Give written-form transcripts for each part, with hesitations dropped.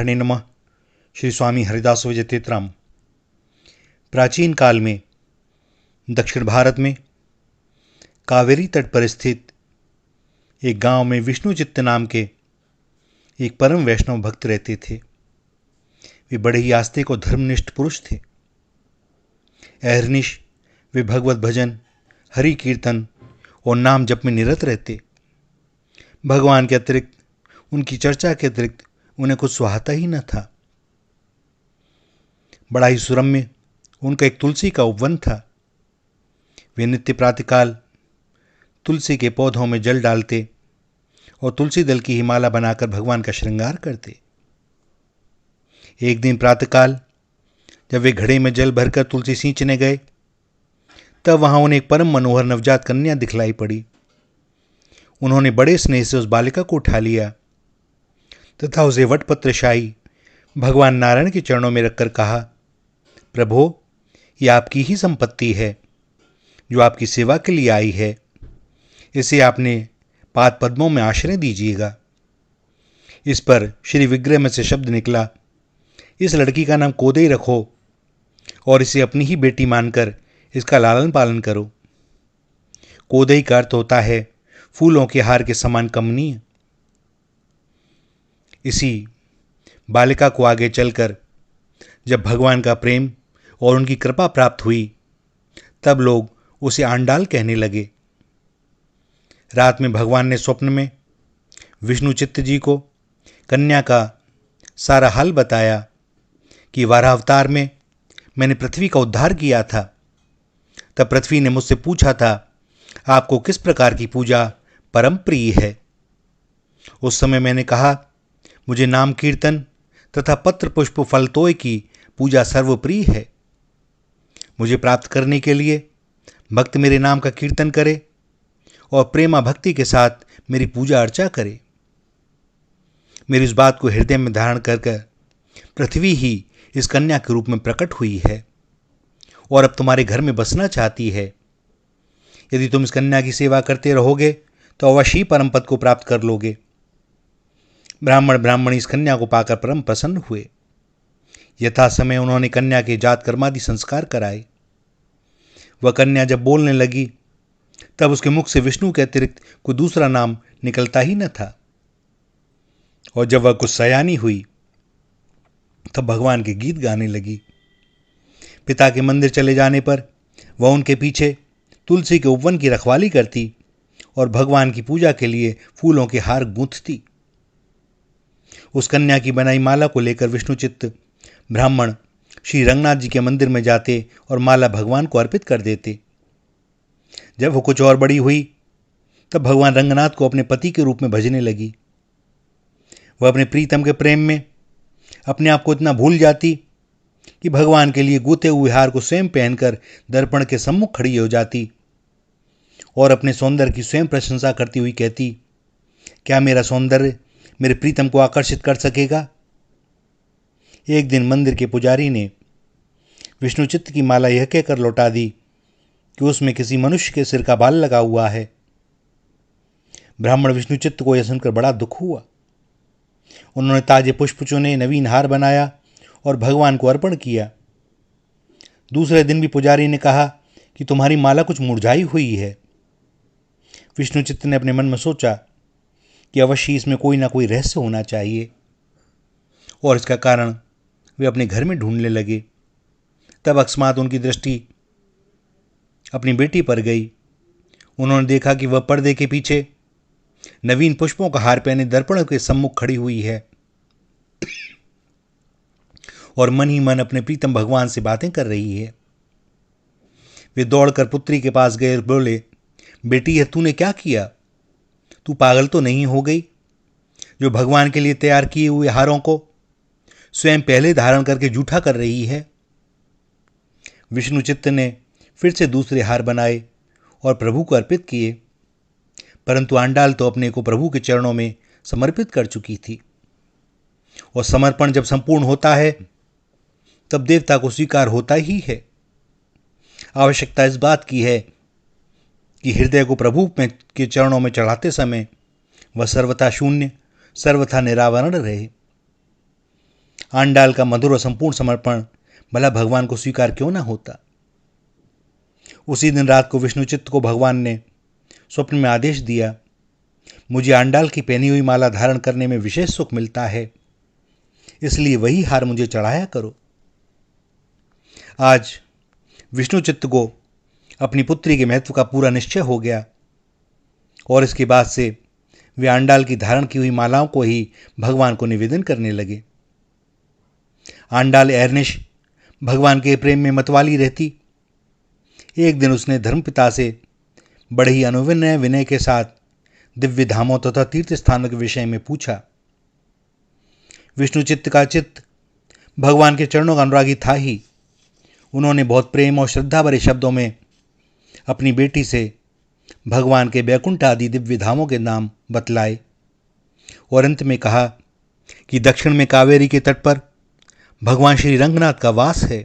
नारायणे नमः। श्री स्वामी हरिदास विजय तीर्थराम। प्राचीन काल में दक्षिण भारत में कावेरी तट पर स्थित एक गांव में विष्णुचित्त नाम के एक परम वैष्णव भक्त रहते थे। वे बड़े ही आस्तिक और धर्मनिष्ठ पुरुष थे। अहर्निश वे भगवत भजन, हरि कीर्तन और नाम जप में निरत रहते। भगवान के अतिरिक्त, उनकी चर्चा के अतिरिक्त उन्हें कुछ सुहाता ही न था। बड़ा ही सुरम्य उनका एक तुलसी का उपवन था। वे नित्य प्रातःकाल तुलसी के पौधों में जल डालते और तुलसी दल की ही माला बनाकर भगवान का श्रृंगार करते। एक दिन प्रातःकाल जब वे घड़े में जल भरकर तुलसी सींचने गए, तब वहां उन्हें एक परम मनोहर नवजात कन्या दिखलाई पड़ी। उन्होंने बड़े स्नेह से उस बालिका को उठा लिया तथा उसे वटपत्रशाही भगवान नारायण के चरणों में रखकर कहा, प्रभो, यह आपकी ही संपत्ति है जो आपकी सेवा के लिए आई है। इसे आपने पाद पद्मों में आश्रय दीजिएगा। इस पर श्री विग्रह में से शब्द निकला, इस लड़की का नाम कोदई रखो और इसे अपनी ही बेटी मानकर इसका लालन पालन करो। कोदई का अर्थ होता है फूलों के हार के समान कमनीय। इसी बालिका को आगे चलकर जब भगवान का प्रेम और उनकी कृपा प्राप्त हुई, तब लोग उसे आंडाल कहने लगे। रात में भगवान ने स्वप्न में विष्णुचित्त जी को कन्या का सारा हाल बताया कि वाराह अवतार में मैंने पृथ्वी का उद्धार किया था। तब पृथ्वी ने मुझसे पूछा था, आपको किस प्रकार की पूजा परम प्रिय है। उस समय मैंने कहा, मुझे नाम कीर्तन तथा पत्र पुष्प फल तोय की पूजा सर्वप्रिय है। मुझे प्राप्त करने के लिए भक्त मेरे नाम का कीर्तन करे और प्रेमा भक्ति के साथ मेरी पूजा अर्चा करे। मेरी इस बात को हृदय में धारण कर पृथ्वी ही इस कन्या के रूप में प्रकट हुई है और अब तुम्हारे घर में बसना चाहती है। यदि तुम इस कन्या की सेवा करते रहोगे तो अवश्य ही परम पद को प्राप्त कर लोगे। ब्राह्मण ब्राह्मणी इस कन्या को पाकर परम प्रसन्न हुए। यथा समय उन्होंने कन्या के जात कर्मादि संस्कार कराए। वह कन्या जब बोलने लगी, तब उसके मुख से विष्णु के अतिरिक्त कोई दूसरा नाम निकलता ही न था। और जब वह कुछ सयानी हुई, तब भगवान के गीत गाने लगी। पिता के मंदिर चले जाने पर वह उनके पीछे तुलसी के उपवन की रखवाली करती और भगवान की पूजा के लिए फूलों के हार गूंथती। उस कन्या की बनाई माला को लेकर विष्णुचित्त ब्राह्मण श्री रंगनाथ जी के मंदिर में जाते और माला भगवान को अर्पित कर देते। जब वो कुछ और बड़ी हुई, तब भगवान रंगनाथ को अपने पति के रूप में भजने लगी। वह अपने प्रीतम के प्रेम में अपने आप को इतना भूल जाती कि भगवान के लिए गूंथे हुए हार को स्वयं पहनकर दर्पण के सम्मुख खड़ी हो जाती और अपने सौंदर्य की स्वयं प्रशंसा करती हुई कहती, क्या मेरा सौंदर्य मेरे प्रीतम को आकर्षित कर सकेगा। एक दिन मंदिर के पुजारी ने विष्णुचित्त की माला यह कहकर लौटा दी कि उसमें किसी मनुष्य के सिर का बाल लगा हुआ है। ब्राह्मण विष्णुचित्त को यह सुनकर बड़ा दुख हुआ। उन्होंने ताजे पुष्प चुने, नवीन हार बनाया और भगवान को अर्पण किया। दूसरे दिन भी पुजारी ने कहा कि तुम्हारी माला कुछ मुरझाई हुई है। विष्णुचित्त ने अपने मन में सोचा कि अवश्य इसमें कोई ना कोई रहस्य होना चाहिए और इसका कारण वे अपने घर में ढूंढने लगे। तब अकस्मात उनकी दृष्टि अपनी बेटी पर गई। उन्होंने देखा कि वह पर्दे के पीछे नवीन पुष्पों का हार पहने दर्पण के सम्मुख खड़ी हुई है और मन ही मन अपने प्रीतम भगवान से बातें कर रही है। वे दौड़कर पुत्री के पास गए और बोले, बेटी, यह तूने क्या किया? तू पागल तो नहीं हो गई जो भगवान के लिए तैयार किए हुए हारों को स्वयं पहले धारण करके जूठा कर रही है। विष्णुचित्त ने फिर से दूसरे हार बनाए और प्रभु को अर्पित किए, परंतु आंडाल तो अपने को प्रभु के चरणों में समर्पित कर चुकी थी और समर्पण जब संपूर्ण होता है तब देवता को स्वीकार होता ही है। आवश्यकता इस बात की है कि हृदय को प्रभु के चरणों में चढ़ाते समय वह सर्वथा शून्य, सर्वथा निरावरण रहे। आंडाल का मधुर और संपूर्ण समर्पण भला भगवान को स्वीकार क्यों न होता। उसी दिन रात को विष्णुचित्त को भगवान ने स्वप्न में आदेश दिया, मुझे आंडाल की पहनी हुई माला धारण करने में विशेष सुख मिलता है, इसलिए वही हार मुझे चढ़ाया करो। आज विष्णुचित्त को अपनी पुत्री के महत्व का पूरा निश्चय हो गया और इसके बाद से वे आंडाल की धारण की हुई मालाओं को ही भगवान को निवेदन करने लगे। आंडाल एर्निश भगवान के प्रेम में मतवाली रहती। एक दिन उसने धर्मपिता से बड़े ही अनुविनय विनय के साथ दिव्य धामों तथा तीर्थ स्थानों के विषय में पूछा। विष्णुचित्त का चित्त भगवान के चरणों का अनुरागी था ही। उन्होंने बहुत प्रेम और श्रद्धा भरे शब्दों में अपनी बेटी से भगवान के बैकुंठ आदि दिव्य धामों के नाम बतलाए और अंत में कहा कि दक्षिण में कावेरी के तट पर भगवान श्री रंगनाथ का वास है।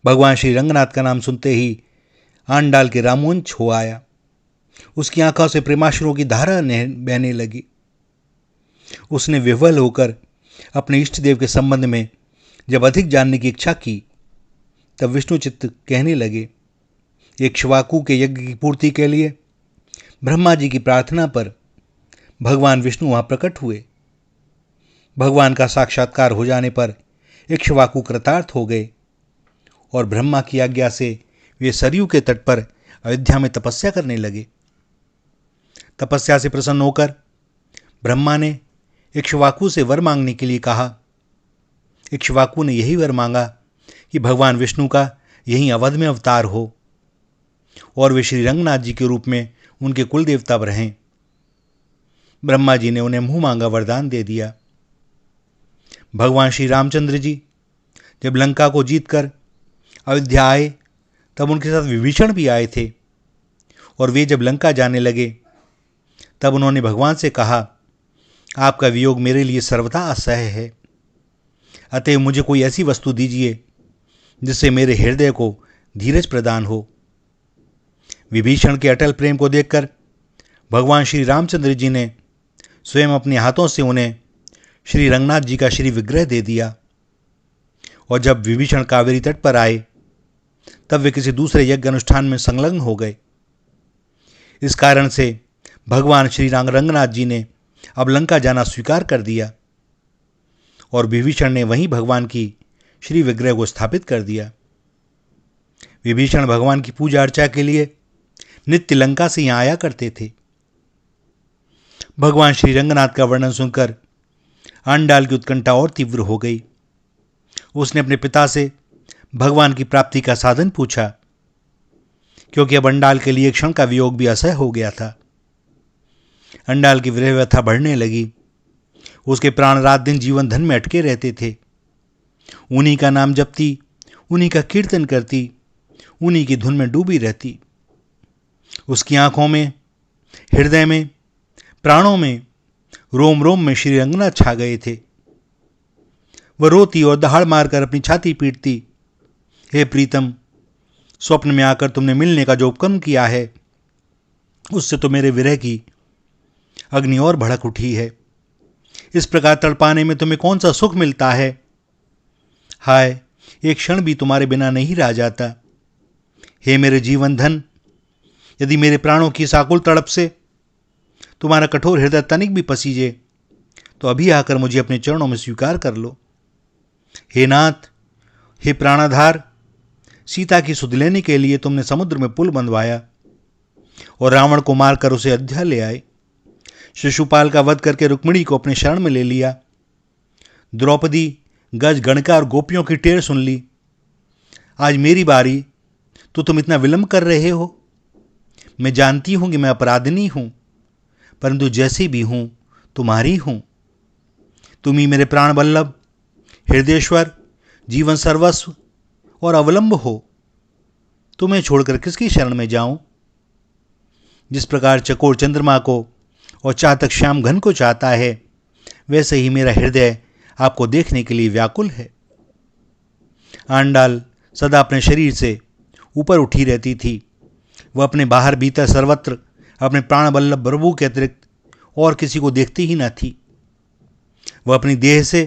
भगवान श्री रंगनाथ का नाम सुनते ही आंडाल के रामोंच हो आया। उसकी आंखों से प्रेमाश्रुओं की धारा बहने लगी। उसने विह्वल होकर अपने इष्ट देव के संबंध में जब अधिक जानने की इच्छा की, तब विष्णुचित्त कहने लगे, इक्ष्वाकु के यज्ञ की पूर्ति के लिए ब्रह्मा जी की प्रार्थना पर भगवान विष्णु वहां प्रकट हुए। भगवान का साक्षात्कार हो जाने पर इक्ष्वाकु कृतार्थ हो गए और ब्रह्मा की आज्ञा से वे सरयू के तट पर अयोध्या में तपस्या करने लगे। तपस्या से प्रसन्न होकर ब्रह्मा ने इक्ष्वाकु से वर मांगने के लिए कहा। इक्ष्वाकु ने यही वर मांगा कि भगवान विष्णु का यहीं अवध में अवतार हो और वे श्री रंगनाथ जी के रूप में उनके कुल देवता रहें। ब्रह्मा जी ने उन्हें मुंह मांगा वरदान दे दिया। भगवान श्री रामचंद्र जी जब लंका को जीतकर अयोध्या आए, तब उनके साथ विभीषण भी आए थे और वे जब लंका जाने लगे, तब उन्होंने भगवान से कहा, आपका वियोग मेरे लिए सर्वथा असह्य है, अतएव मुझे कोई ऐसी वस्तु दीजिए जिससे मेरे हृदय को धीरज प्रदान हो। विभीषण के अटल प्रेम को देखकर भगवान श्री रामचंद्र जी ने स्वयं अपने हाथों से उन्हें श्री रंगनाथ जी का श्री विग्रह दे दिया और जब विभीषण कावेरी तट पर आए, तब वे किसी दूसरे यज्ञ अनुष्ठान में संलग्न हो गए। इस कारण से भगवान श्री रंगनाथ जी ने अब लंका जाना स्वीकार कर दिया और विभीषण ने वहीं भगवान की श्री विग्रह को स्थापित कर दिया। विभीषण भगवान की पूजा अर्चा के लिए नित्य लंका से यहाँ आया करते थे। भगवान श्री रंगनाथ का वर्णन सुनकर आंडाल की उत्कंठा और तीव्र हो गई। उसने अपने पिता से भगवान की प्राप्ति का साधन पूछा, क्योंकि अब अंडाल के लिए क्षण का वियोग भी असह्य हो गया था। अंडाल की विरह व्यथा बढ़ने लगी। उसके प्राण रात दिन जीवन धन में अटके रहते थे। उन्हीं का नाम जपती, उन्हीं का कीर्तन करती, उन्हीं की धुन में डूबी रहती। उसकी आंखों में, हृदय में, प्राणों में, रोम रोम में श्री रंगनाथ छा गए थे। वह रोती और दहाड़ मारकर अपनी छाती पीटती, हे प्रीतम, स्वप्न में आकर तुमने मिलने का जो उपक्रम किया है, उससे तो मेरे विरह की अग्नि और भड़क उठी है। इस प्रकार तड़पाने में तुम्हें कौन सा सुख मिलता है? हाय, एक क्षण भी तुम्हारे बिना नहीं रह जाता। हे मेरे जीवन धन, यदि मेरे प्राणों की साकुल तड़प से तुम्हारा कठोर हृदय तनिक भी पसीजे, तो अभी आकर मुझे अपने चरणों में स्वीकार कर लो। हे नाथ, हे प्राणाधार, सीता की सुध लेने के लिए तुमने समुद्र में पुल बंधवाया और रावण को मारकर उसे अयोध्या ले आए। शिशुपाल का वध करके रुक्मिणी को अपने शरण में ले लिया। द्रौपदी, गज, गणका और गोपियों की टेर सुन ली। आज मेरी बारी, तो तुम इतना विलंब कर रहे हो। मैं जानती हूं कि मैं अपराधिनी हूं, परंतु जैसी भी हूं तुम्हारी हूं। तुम ही मेरे प्राण वल्लभ, हृदयेश्वर, जीवन सर्वस्व और अवलंब हो। तुम्हें छोड़कर किसकी शरण में जाऊं? जिस प्रकार चकोर चंद्रमा को और चातक श्याम घन को चाहता है, वैसे ही मेरा हृदय आपको देखने के लिए व्याकुल है। आंडाल सदा अपने शरीर से ऊपर उठी रहती थी। वह अपने बाहर भीतर सर्वत्र अपने प्राण वल्लभ प्रभु के अतिरिक्त और किसी को देखती ही न थी। वह अपनी देह से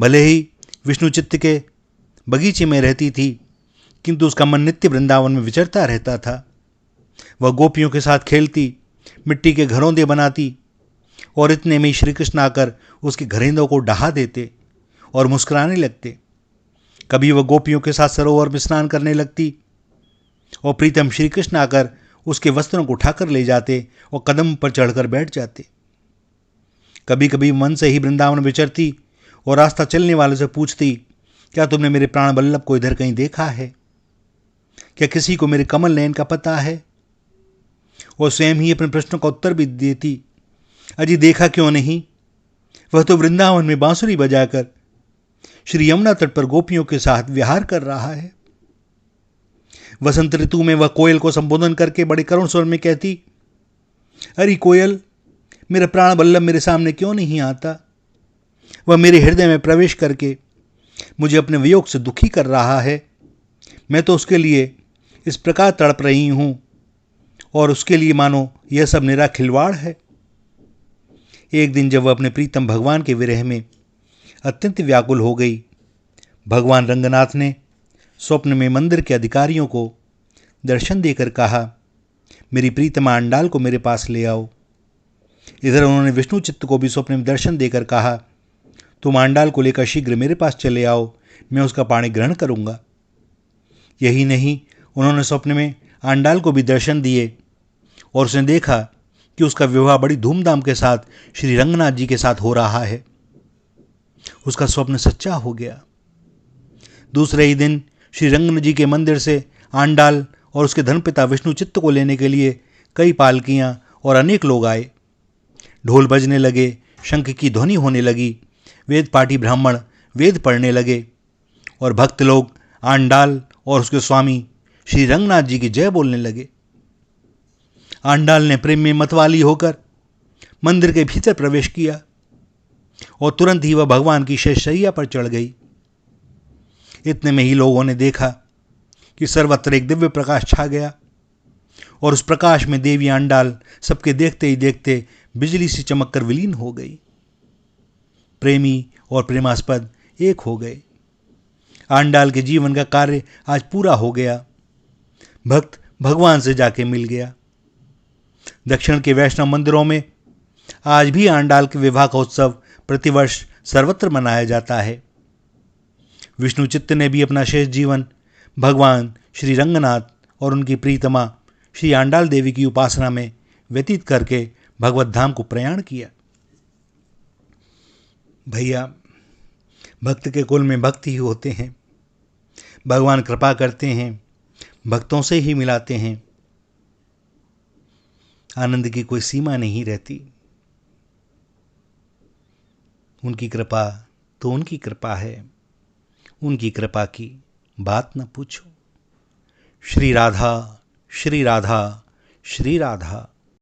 भले ही विष्णु चित्त के बगीचे में रहती थी, किंतु उसका मन नित्य वृंदावन में विचरता रहता था। वह गोपियों के साथ खेलती, मिट्टी के घरौंदे बनाती, और इतने में श्री कृष्ण आकर उसके घरेंदों को डहा देते और मुस्कुराने लगते। कभी वह गोपियों के साथ सरोवर में स्नान करने लगती और प्रीतम श्री कृष्ण आकर उसके वस्त्रों को उठाकर ले जाते और कदम पर चढ़कर बैठ जाते। कभी कभी मन से ही वृंदावन विचरती और रास्ता चलने वालों से पूछती, क्या तुमने मेरे प्राण वल्लभ को इधर कहीं देखा है? क्या किसी को मेरे कमल नयन का पता है? और स्वयं ही अपने प्रश्नों का उत्तर भी देती, अजी देखा क्यों नहीं, वह तो वृंदावन में बांसुरी बजाकर श्री यमुना तट पर गोपियों के साथ विहार कर रहा है। वसंत ऋतु में वह कोयल को संबोधन करके बड़े करुण स्वर में कहती, अरे कोयल, मेरा प्राण वल्लभ मेरे सामने क्यों नहीं आता? वह मेरे हृदय में प्रवेश करके मुझे अपने वियोग से दुखी कर रहा है। मैं तो उसके लिए इस प्रकार तड़प रही हूं और उसके लिए मानो यह सब निरा खिलवाड़ है। एक दिन जब वह अपने प्रीतम भगवान के विरह में अत्यंत व्याकुल हो गई, भगवान रंगनाथ ने स्वप्न में मंदिर के अधिकारियों को दर्शन देकर कहा, मेरी प्रीतमा आंडाल को मेरे पास ले आओ। इधर उन्होंने विष्णु चित्त को भी स्वप्न में दर्शन देकर कहा, तुम आंडाल को लेकर शीघ्र मेरे पास चले आओ, मैं उसका पाणी ग्रहण करूंगा। यही नहीं, उन्होंने स्वप्न में आंडाल को भी दर्शन दिए और उसने देखा कि उसका विवाह बड़ी धूमधाम के साथ श्री रंगनाथ जी के साथ हो रहा है। उसका स्वप्न सच्चा हो गया। दूसरे ही दिन श्री रंगनाथ जी के मंदिर से आंडाल और उसके धनपिता विष्णु चित्त को लेने के लिए कई पालकियां और अनेक लोग आए। ढोल बजने लगे, शंख की ध्वनि होने लगी, वेद पाठी ब्राह्मण वेद पढ़ने लगे और भक्त लोग आंडाल और उसके स्वामी श्री रंगनाथ जी की जय बोलने लगे। आंडाल ने प्रेम में मतवाली होकर मंदिर के भीतर प्रवेश किया और तुरंत ही वह भगवान की शैय्या पर चढ़ गई। इतने में ही लोगों ने देखा कि सर्वत्र एक दिव्य प्रकाश छा गया और उस प्रकाश में देवी आंडाल सबके देखते ही देखते बिजली सी चमककर विलीन हो गई। प्रेमी और प्रेमास्पद एक हो गए। आंडाल के जीवन का कार्य आज पूरा हो गया। भक्त भगवान से जाके मिल गया। दक्षिण के वैष्णव मंदिरों में आज भी आंडाल के विवाह का उत्सव प्रतिवर्ष सर्वत्र मनाया जाता है। विष्णु चित्त ने भी अपना शेष जीवन भगवान श्री रंगनाथ और उनकी प्रीतमा श्री आंडाल देवी की उपासना में व्यतीत करके भगवत धाम को प्रयाण किया। भैया, भक्त के कुल में भक्त ही होते हैं। भगवान कृपा करते हैं, भक्तों से ही मिलाते हैं। आनंद की कोई सीमा नहीं रहती। उनकी कृपा तो उनकी कृपा है, उनकी कृपा की बात न पूछो। श्री राधा, श्री राधा, श्री राधा।